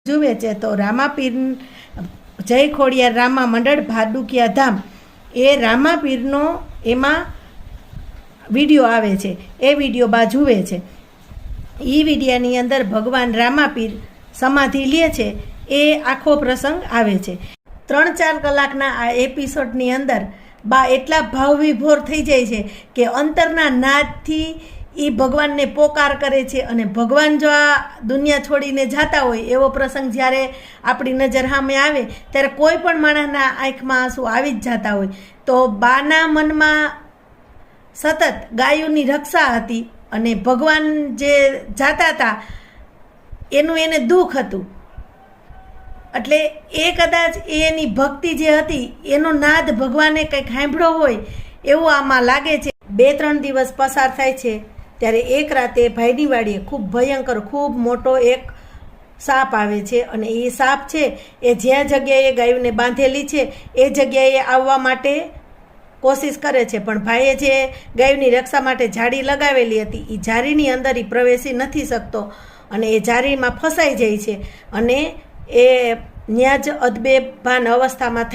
જુએ છે તો રામાપીર જય ખોડિયાર રામા મંડળ ભાડુકિયા ધામ એ રામાપીરનો એમાં વિડીયો આવે છે। એ વિડીયો બા જુએ છે। એ વિડીયાની અંદર ભગવાન રામાપીર સમાધિ લે છે એ આખો પ્રસંગ આવે છે। 3-4 કલાકના આ એપિસોડની અંદર બા એટલા ભાવવિભોર થઈ જાય છે કે અંતરના નાદથી એ ભગવાનને પોકાર કરે છે અને ભગવાન જો આ દુનિયા છોડીને જતા હોય એવો પ્રસંગ જ્યારે આપણી નજર સામે આવે ત્યારે કોઈ પણ માણસના આંખમાં આંસુ આવી જ જતા હોય। તો બાના મનમાં સતત ગાયોની રક્ષા હતી અને ભગવાન જે જાતા હતા એનું એને દુઃખ હતું, એટલે એ કદાચ એની ભક્તિ જે હતી એનો નાદ ભગવાને કંઈક સાંભળ્યો હોય એવું આમાં લાગે છે। 2-3 દિવસ પસાર થાય છે ત્યારે એક રાતે ભાઈની વાડીએ ખૂબ ભયંકર ખૂબ મોટો એક સાપ આવે છે અને એ સાપ છે એ જ્યાં જગ્યાએ ગાયોને બાંધેલી છે એ જગ્યાએ આવવા માટે કોશિશ કરે છે, પણ ભાઈએ જે ગાયોની રક્ષા માટે જાળી લગાવેલી હતી એ જાળીની અંદર એ પ્રવેશી નથી શકતો અને એ જાળીમાં ફસાઈ જાય છે અને એ ત્યાં જ અદબેભાન અવસ્થામાં